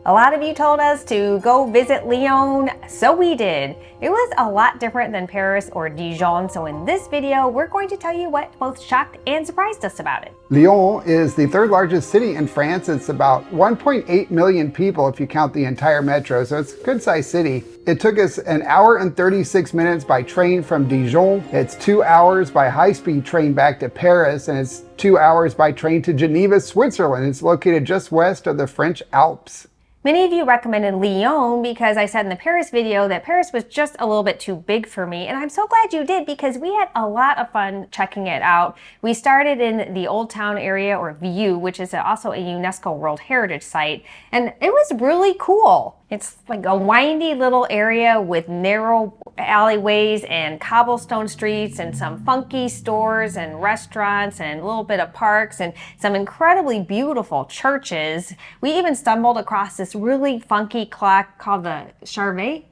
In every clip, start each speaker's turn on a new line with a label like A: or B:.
A: A lot of you told us to go visit Lyon, so we did. It was a lot different than Paris or Dijon, so in this video, we're going to tell you what both shocked and surprised us about it.
B: Lyon is the third largest city in France. It's about 1.8 million people if you count the entire metro, so it's a good-sized city. It took us an hour and 36 minutes by train from Dijon. It's 2 hours by high-speed train back to Paris, and it's 2 hours by train to Geneva, Switzerland. It's located just west of the French Alps.
A: Many of you recommended Lyon because I said in the Paris video that Paris was just a little bit too big for me, and I'm so glad you did because we had a lot of fun checking it out. We started in the Old Town area, or View, which is also a UNESCO World Heritage Site, and it was really cool. It's like a windy little area with narrow alleyways and cobblestone streets and some funky stores and restaurants and a little bit of parks and some incredibly beautiful churches. We even stumbled across this really funky clock called the Charvet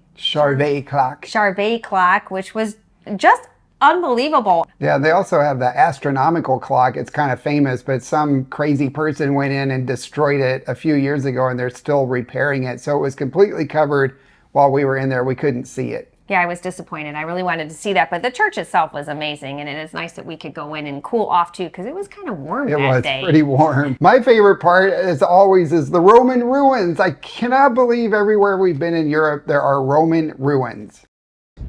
A: clock, which was just unbelievable.
B: Yeah, they also have the astronomical clock. It's kind of famous, but some crazy person went in and destroyed it a few years ago and they're still repairing it. So it was completely covered while we were in there. We couldn't see it.
A: Yeah, I was disappointed. I really wanted to see that, but the church itself was amazing, and it is nice that we could go in and cool off too, because it was kind of warm that day.
B: It was pretty warm. My favorite part, as always, is the Roman ruins. I cannot believe everywhere we've been in Europe, there are Roman ruins.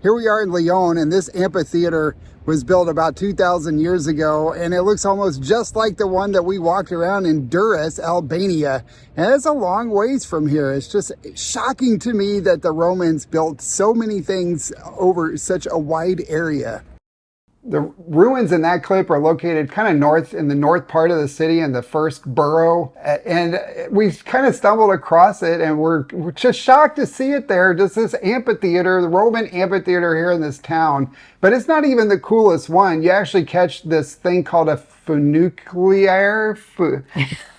B: Here we are in Lyon, and this amphitheater was built about 2,000 years ago, and it looks almost just like the one that we walked around in Durrës, Albania. And it's a long ways from here. It's just shocking to me that the Romans built so many things over such a wide area. The ruins in that clip are located kind of north, in the north part of the city, in the first borough. And we kind of stumbled across it, and we're just shocked to see it there. Just this amphitheater, the Roman amphitheater here in this town. But it's not even the coolest one. You actually catch this thing called a funicular.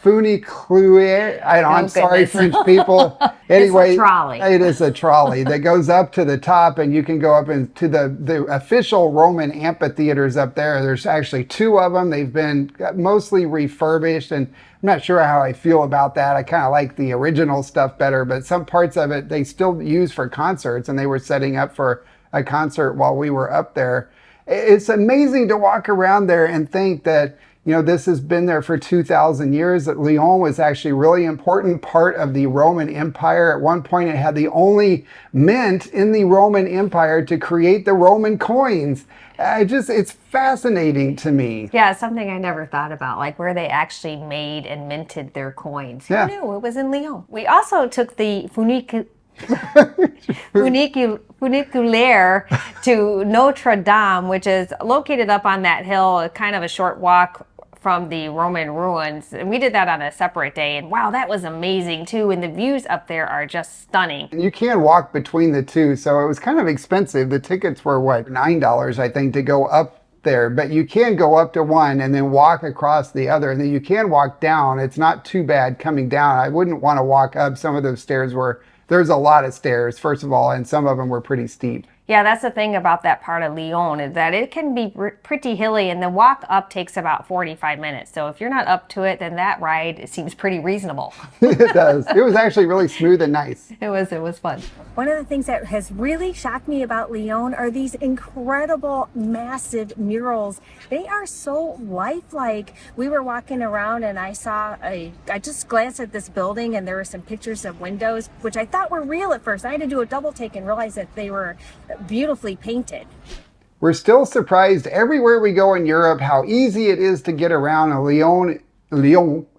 B: I'm sorry, French people. Anyway,
A: it's a trolley.
B: It is a trolley that goes up to the top, and you can go up into the official Roman amphitheaters up there. There's actually 2 of them. They've been mostly refurbished, and I'm not sure how I feel about that. I kind of like the original stuff better, but some parts of it they still use for concerts, and they were setting up for a concert while we were up there. It's amazing to walk around there and think that, you know, this has been there for 2,000 years, that Lyon was actually a really important part of the Roman Empire. At one point, it had the only mint in the Roman Empire to create the Roman coins. It's fascinating to me.
A: Yeah, it's something I never thought about, like where they actually made and minted their coins.
B: Yeah.
A: Who knew? It was in Lyon. We also took the funicular to Notre Dame, which is located up on that hill, kind of a short walk from the Roman ruins. And we did that on a separate day, and wow, that was amazing too. And the views up there are just stunning.
B: You can walk between the two, so it was kind of expensive. The tickets were what, $9 I think to go up there, but you can go up to one and then walk across the other, and then you can walk down. It's not too bad coming down. I wouldn't want to walk up. Some of those stairs there's a lot of stairs, first of all, and some of them were pretty steep.
A: Yeah, that's the thing about that part of Lyon, is that it can be pretty hilly, and the walk up takes about 45 minutes. So if you're not up to it, then that ride seems pretty reasonable.
B: It does. It was actually really smooth and nice.
A: It was fun. One of the things that has really shocked me about Lyon are these incredible, massive murals. They are so lifelike. We were walking around and I just glanced at this building, and there were some pictures of windows, which I thought were real at first. I had to do a double take and realize that they were beautifully painted.
B: We're still surprised everywhere we go in Europe how easy it is to get around. Lyon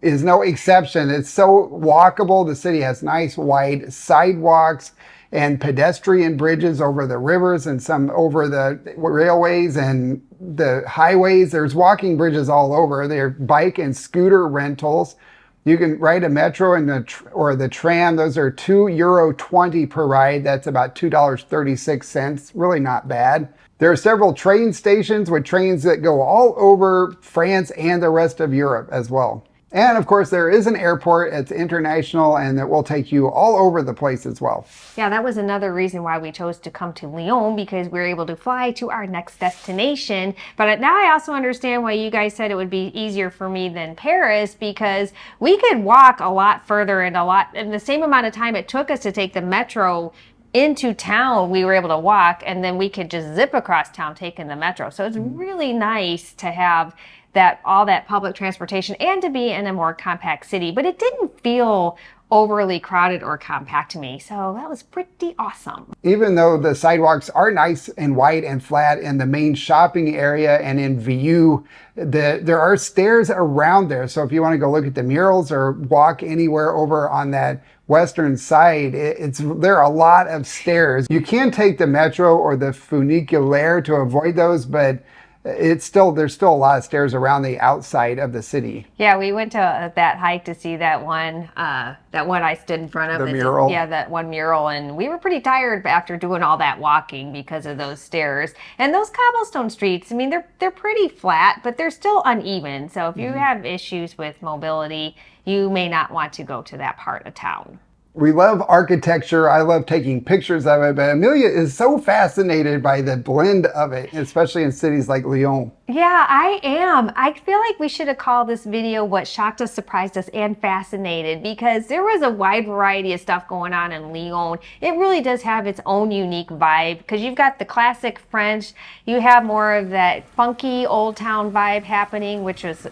B: is no exception. It's so walkable. The city has nice wide sidewalks and pedestrian bridges over the rivers and some over the railways and the highways. There's walking bridges all over. There are bike and scooter rentals. You can ride a metro or the tram. Those are €2.20 per ride. That's about $2.36. Really not bad. There are several train stations with trains that go all over France and the rest of Europe as well. And of course, there is an airport. It's international, and it will take you all over the place as well.
A: Yeah, that was another reason why we chose to come to Lyon, because we were able to fly to our next destination. But now I also understand why you guys said it would be easier for me than Paris, because we could walk a lot further and in the same amount of time it took us to take the metro into town. We were able to walk, and then we could just zip across town taking the metro. So it's really nice to have all that public transportation and to be in a more compact city, but it didn't feel overly crowded or compact to me. So that was pretty awesome.
B: Even though the sidewalks are nice and wide and flat in the main shopping area and in view, there are stairs around there. So if you want to go look at the murals or walk anywhere over on that western side, there are a lot of stairs. You can take the metro or the funiculaire to avoid those, but there's still a lot of stairs around the outside of the city.
A: Yeah, we went to that hike to see that one I stood in front of.
B: The mural.
A: Yeah, that one mural, and we were pretty tired after doing all that walking because of those stairs. And those cobblestone streets, I mean, they're pretty flat, but they're still uneven. So if you have issues with mobility, you may not want to go to that part of town.
B: We love architecture. I love taking pictures of it, but Amelia is so fascinated by the blend of it, especially in cities like Lyon.
A: Yeah, I am. I feel like we should have called this video What Shocked Us, Surprised Us, and Fascinated, because there was a wide variety of stuff going on in Lyon. It really does have its own unique vibe, because you've got the classic French, you have more of that funky old town vibe happening, which was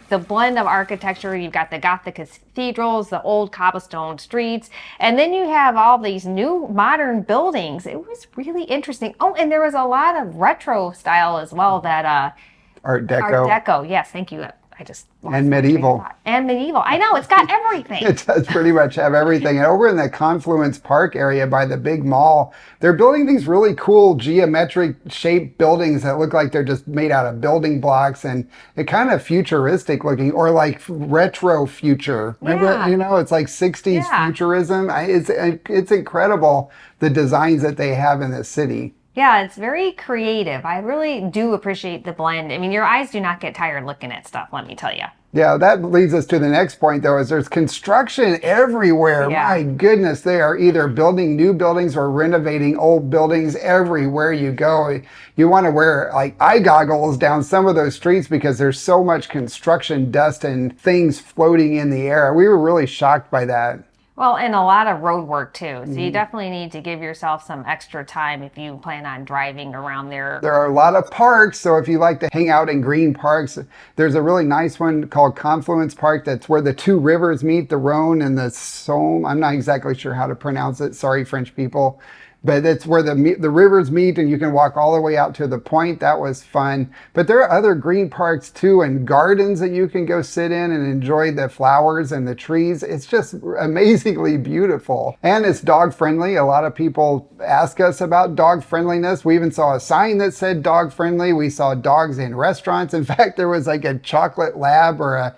A: the blend of architecture. You've got the Gothic cathedrals, the old cobblestone streets, and then you have all these new modern buildings. It was really interesting. Oh, and there was a lot of retro style as well. That
B: Art Deco.
A: Art Deco. Yes, thank you. I just
B: and medieval.
A: And medieval. I know, it's got everything.
B: It does pretty much have everything. And over in the Confluence Park area by the big mall, they're building these really cool geometric shaped buildings that look like they're just made out of building blocks, and it kind of futuristic looking, or like retro future. Remember, you know, it's like 60s futurism. It's incredible, the designs that they have in this city.
A: Yeah, it's very creative. I really do appreciate the blend. I mean, your eyes do not get tired looking at stuff, let me tell you.
B: Yeah, that leads us to the next point, though, is there's construction everywhere. Yeah. My goodness, they are either building new buildings or renovating old buildings everywhere you go. You want to wear like eye goggles down some of those streets because there's so much construction dust and things floating in the air. We were really shocked by that.
A: Well, and a lot of road work too. So you definitely need to give yourself some extra time if you plan on driving around there.
B: There are a lot of parks. So if you like to hang out in green parks, there's a really nice one called Confluence Park. That's where the two rivers meet, the Rhone and the Somme. I'm not exactly sure how to pronounce it. Sorry, French people. But it's where the rivers meet, and you can walk all the way out to the point. That was fun. But there are other green parks too, and gardens that you can go sit in and enjoy the flowers and the trees. It's just amazingly beautiful. And it's dog friendly. A lot of people ask us about dog friendliness. We even saw a sign that said dog friendly. We saw dogs in restaurants. In fact, there was like a chocolate lab or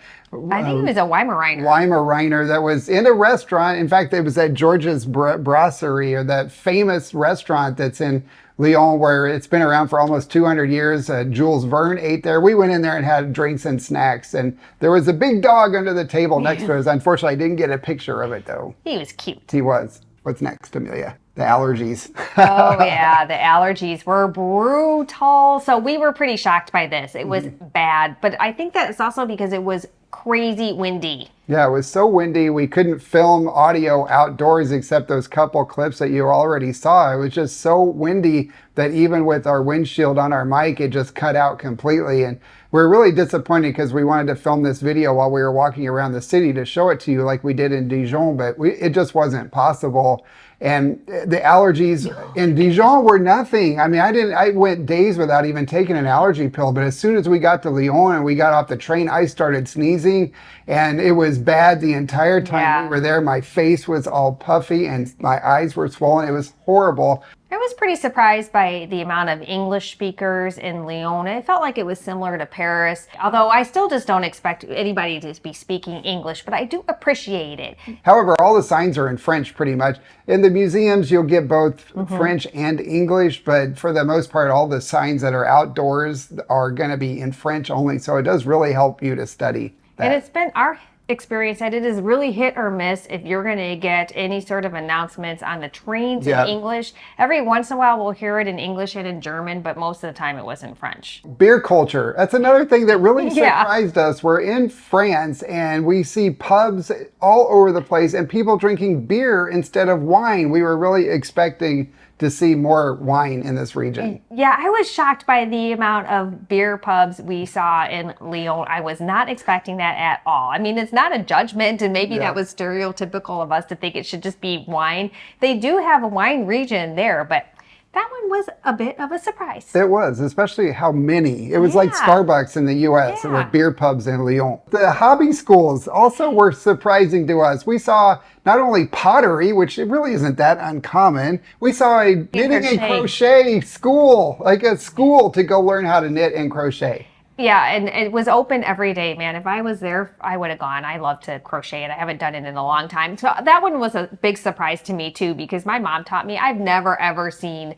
A: I think it was a Weimaraner.
B: Weimaraner that was in a restaurant. In fact, it was at George's Brasserie, or that famous restaurant that's in Lyon, where it's been around for almost 200 years. Jules Verne ate there. We went in there and had drinks and snacks, and there was a big dog under the table next to us. Unfortunately, I didn't get a picture of it, though.
A: He was cute.
B: He was. What's next, Amelia? The allergies.
A: Oh, yeah. The allergies were brutal. So we were pretty shocked by this. It was bad. But I think that it's also because it was crazy windy.
B: Yeah, it was so windy. We couldn't film audio outdoors except those couple clips that you already saw. It was just so windy that even with our windshield on our mic, it just cut out completely. And we're really disappointed because we wanted to film this video while we were walking around the city to show it to you like we did in Dijon, but it just wasn't possible. And the allergies in Dijon were nothing. I mean, I went days without even taking an allergy pill, but as soon as we got to Lyon and we got off the train, I started sneezing, and it was bad the entire time we were there. My face was all puffy and my eyes were swollen. It was horrible.
A: I was pretty surprised by the amount of English speakers in Lyon. It felt like it was similar to Paris, although I still just don't expect anybody to be speaking English, but I do appreciate it.
B: However, all the signs are in French pretty much. In the museums, you'll get both French and English, but for the most part, all the signs that are outdoors are going to be in French only, so it does really help you to study that.
A: And it's been our experienced that it is really hit or miss if you're going to get any sort of announcements on the trains in English. Every once in a while we'll hear it in English and in German, but most of the time it was in French.
B: Beer culture. That's another thing that really surprised us. We're in France and we see pubs all over the place and people drinking beer instead of wine. We were really expecting to see more wine in this region.
A: Yeah, I was shocked by the amount of beer pubs we saw in Lyon. I was not expecting that at all. I mean, it's not a judgment, and maybe that was stereotypical of us to think it should just be wine. They do have a wine region there, but that one was a bit of a surprise.
B: It was, especially how many. It was like Starbucks in the U.S. There were beer pubs in Lyon. The hobby schools also were surprising to us. We saw not only pottery, which it really isn't that uncommon. We saw a knitting and crochet school, like a school to go learn how to knit and crochet.
A: Yeah, and it was open every day, man. If I was there, I would have gone. I love to crochet, and I haven't done it in a long time. So that one was a big surprise to me, too, because my mom taught me. I've never, ever seen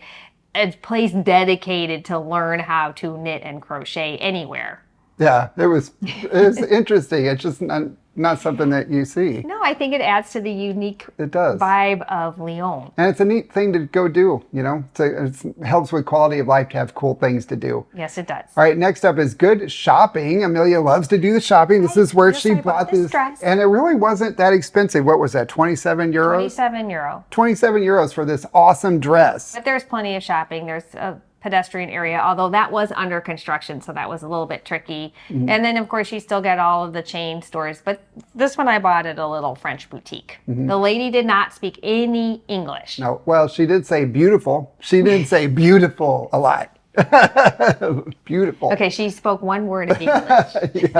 A: a place dedicated to learn how to knit and crochet anywhere.
B: Yeah, it was interesting. It's just not something that you see.
A: No, I think it adds to the unique vibe of Lyon.
B: And it's a neat thing to go do, you know. It helps with quality of life to have cool things to do.
A: Yes, it does.
B: All right, next up is good shopping. Amelia loves to do the shopping. This is where she bought this dress. And it really wasn't that expensive. What was that, 27 euros?
A: 27 euro.
B: 27 euros for this awesome dress.
A: But there's plenty of shopping. There's a pedestrian area, although that was under construction, so that was a little bit tricky. And then, of course, you still get all of the chain stores, but this one I bought at a little French boutique. The lady did not speak any English.
B: No, well, she did say beautiful. She didn't say beautiful a lot. Beautiful.
A: Okay, she spoke one word of English.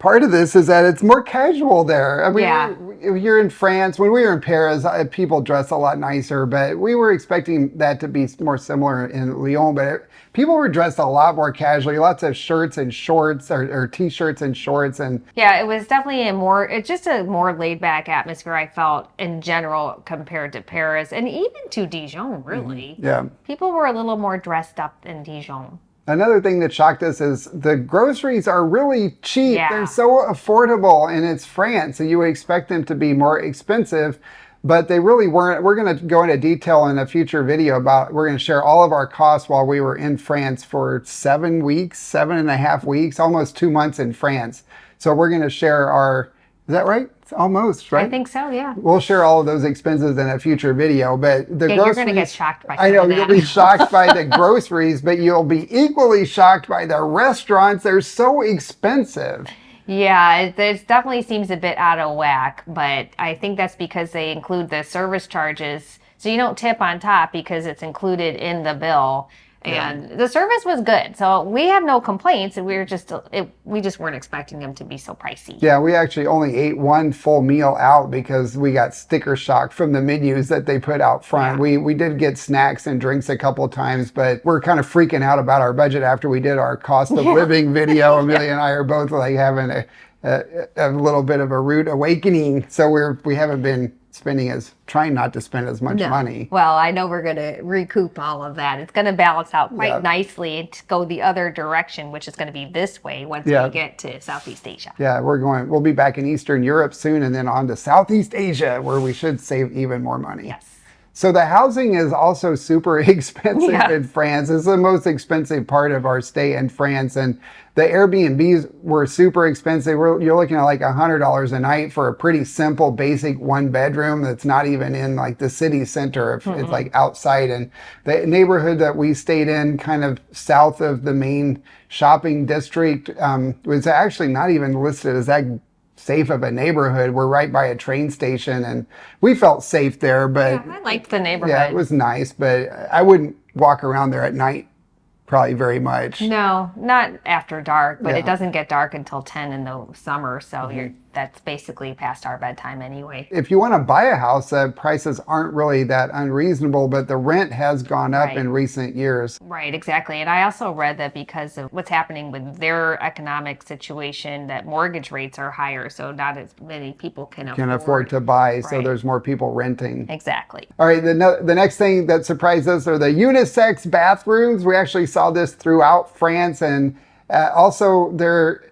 B: Part of this is that it's more casual there. I mean, if you're in France, when we were in Paris, people dress a lot nicer, but we were expecting that to be more similar in Lyon. But people were dressed a lot more casually, lots of shirts and shorts or t-shirts and shorts. And
A: yeah, it was definitely it's just a more laid back atmosphere, I felt, in general, compared to Paris and even to Dijon, really.
B: Yeah.
A: People were a little more dressed up in Dijon.
B: Another thing that shocked us is the groceries are really cheap. They're so affordable, and it's France, and you would expect them to be more expensive, but they really weren't. We're going to go into detail in a future video we're going to share all of our costs while we were in France for 7.5 weeks, almost 2 months in France. So we're going to share is that right? It's almost, right?
A: I think so, yeah.
B: We'll share all of those expenses in a future video, but the groceries...
A: You're going to get shocked by
B: I know, you'll be shocked by the groceries, but you'll be equally shocked by the restaurants. They're so expensive.
A: Yeah, it definitely seems a bit out of whack, but I think that's because they include the service charges. So you don't tip on top because it's included in the bill. And the service was good, so we have no complaints. And we just weren't expecting them to be so pricey.
B: Yeah, we actually only ate one full meal out because we got sticker shock from the menus that they put out front. We did get snacks and drinks a couple of times, but we're kind of freaking out about our budget after we did our cost of living video. Amelia and I are both like having a little bit of a rude awakening, so we haven't been trying not to spend as much money.
A: Well, I know we're going to recoup all of that. It's going to balance out quite nicely and go the other direction, which is going to be this way once we get to Southeast Asia.
B: Yeah, we'll be back in Eastern Europe soon and then on to Southeast Asia where we should save even more money.
A: Yes.
B: So the housing is also super expensive in France. It's the most expensive part of our stay in France. And the Airbnbs were super expensive. You're looking at like $100 a night for a pretty simple, basic one bedroom that's not even in like the city center. It's like outside. And the neighborhood that we stayed in, kind of south of the main shopping district, was actually not even listed as that safe of a neighborhood. We're right by a train station and we felt safe there, but
A: I liked the neighborhood.
B: Yeah, it was nice, but I wouldn't walk around there at night probably very much.
A: No, not after dark, but it doesn't get dark until 10 in the summer, so that's basically past our bedtime anyway.
B: If you want to buy a house, prices aren't really that unreasonable, but the rent has gone up in recent years.
A: Right, exactly. And I also read that because of what's happening with their economic situation, that mortgage rates are higher, so not as many people can afford
B: to buy, so there's more people renting.
A: Exactly.
B: All right, the next thing that surprised us are the unisex bathrooms. We actually saw this throughout France, and Also,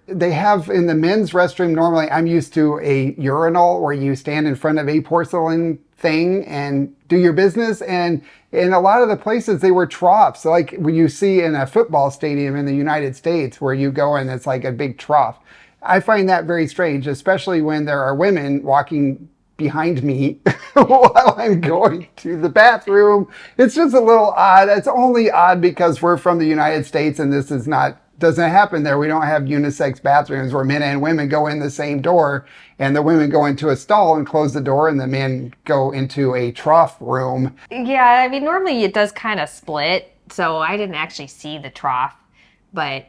B: they have in the men's restroom, normally I'm used to a urinal where you stand in front of a porcelain thing and do your business. And in a lot of the places, they were troughs. So like when you see in a football stadium in the United States where you go and it's like a big trough. I find that very strange, especially when there are women walking behind me while I'm going to the bathroom. It's just a little odd. It's only odd because we're from the United States and this is doesn't happen there. We don't have unisex bathrooms where men and women go in the same door and the women go into a stall and close the door and the men go into a trough room.
A: Yeah, I mean, normally it does kind of split. So I didn't actually see the trough, but...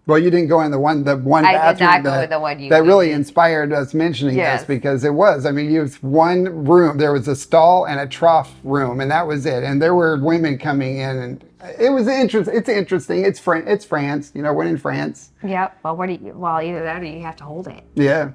B: Well, you didn't go in the one bathroom
A: I did not go in the one you
B: that really
A: did.
B: inspired us mentioning
A: Yes.
B: this because it was. I mean, it was one room. There was a stall and a trough room, and that was it. And there were women coming in, and it was interesting. It's interesting. It's France. You know, we're in France.
A: Yep. Well, well, either that or you have to hold it.
B: Yeah.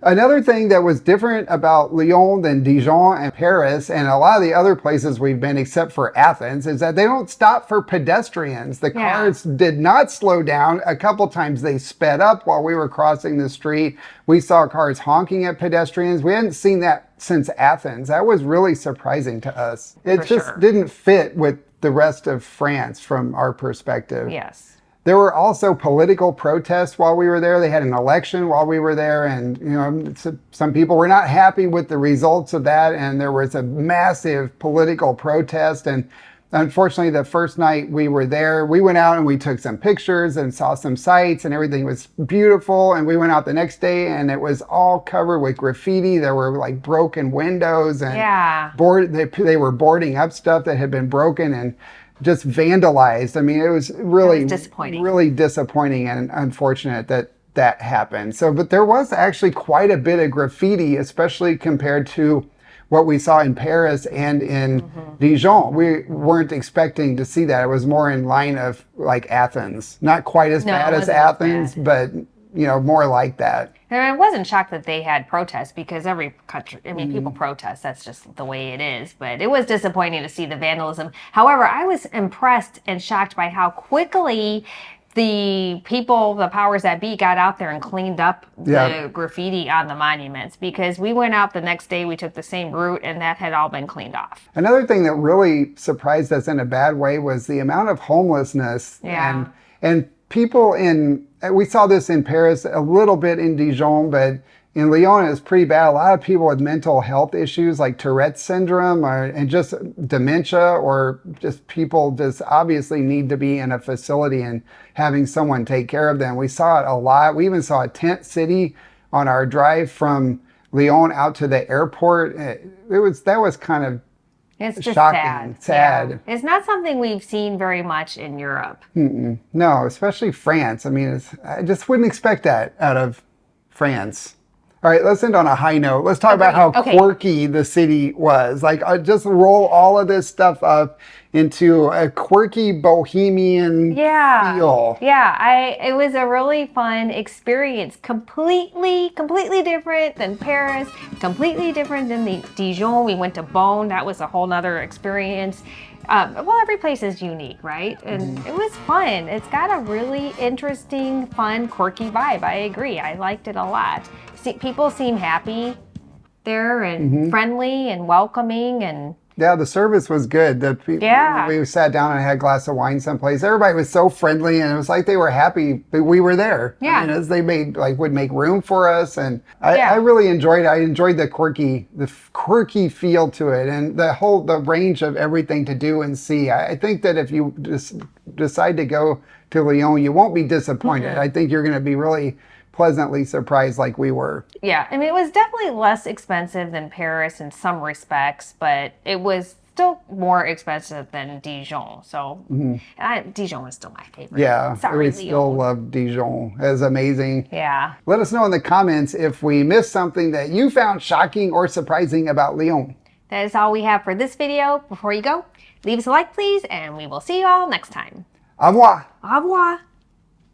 B: Another thing that was different about Lyon than Dijon and Paris and a lot of the other places we've been except for Athens is that they don't stop for pedestrians. The cars did not slow down. A couple times they sped up while we were crossing the street. We saw cars honking at pedestrians. We hadn't seen that since Athens. That was really surprising to us. It just didn't fit with the rest of France from our perspective.
A: Yes.
B: There were also political protests while we were there. They had an election while we were there, and you know, some people were not happy with the results of that, and there was a massive political protest. And unfortunately, the first night we were there, we went out and we took some pictures and saw some sights, and everything was beautiful. And we went out the next day, and it was all covered with graffiti. There were like broken windows, and they were boarding up stuff that had been broken and just vandalized. I mean, it was really disappointing and unfortunate that happened. So, but there was actually quite a bit of graffiti, especially compared to what we saw in Paris and in Dijon. We weren't expecting to see that. It was more in line of like Athens. Not quite as bad as Athens, but you know, more like that.
A: And I wasn't shocked that they had protests because every country, I mean, people protest. That's just the way it is. But it was disappointing to see the vandalism. However, I was impressed and shocked by how quickly the powers that be got out there and cleaned up the graffiti on the monuments, because we went out the next day, we took the same route, and that had all been cleaned off.
B: Another thing that really surprised us in a bad way was the amount of homelessness and people we saw this in Paris, a little bit in Dijon, but in Lyon, it was pretty bad. A lot of people with mental health issues like Tourette's syndrome and just dementia, or just people just obviously need to be in a facility and having someone take care of them. We saw it a lot. We even saw a tent city on our drive from Lyon out to the airport. That was kind of
A: It's just
B: shocking, sad.
A: Yeah. It's not something we've seen very much in Europe.
B: No, especially France. I mean, I just wouldn't expect that out of France. All right, let's end on a high note. Let's talk about how quirky the city was. Like, just roll all of this stuff up into a quirky bohemian feel.
A: Yeah, it was a really fun experience. Completely different than Paris. Completely different than the Dijon. We went to Beaune. That was a whole nother experience. Well, every place is unique, right? And it was fun. It's got a really interesting, fun, quirky vibe. I agree. I liked it a lot. People seem happy there and friendly and welcoming, and
B: yeah, the service was good. We sat down and had a glass of wine someplace. Everybody was so friendly, and it was like they were happy that we were there.
A: Yeah,
B: I mean, as they would make room for us, and I really enjoyed it. I enjoyed the quirky feel to it, and the range of everything to do and see. I think that if you just decide to go to Lyon, you won't be disappointed. I think you're going to be really pleasantly surprised like we were.
A: Yeah, I mean, it was definitely less expensive than Paris in some respects, but it was still more expensive than Dijon. So Dijon was still my favorite.
B: Yeah,
A: sorry,
B: we still love Dijon. It's amazing.
A: Yeah.
B: Let us know in the comments if we missed something that you found shocking or surprising about Lyon.
A: That is all we have for this video. Before you go, leave us a like, please, and we will see you all next time.
B: Au revoir.
A: Au revoir.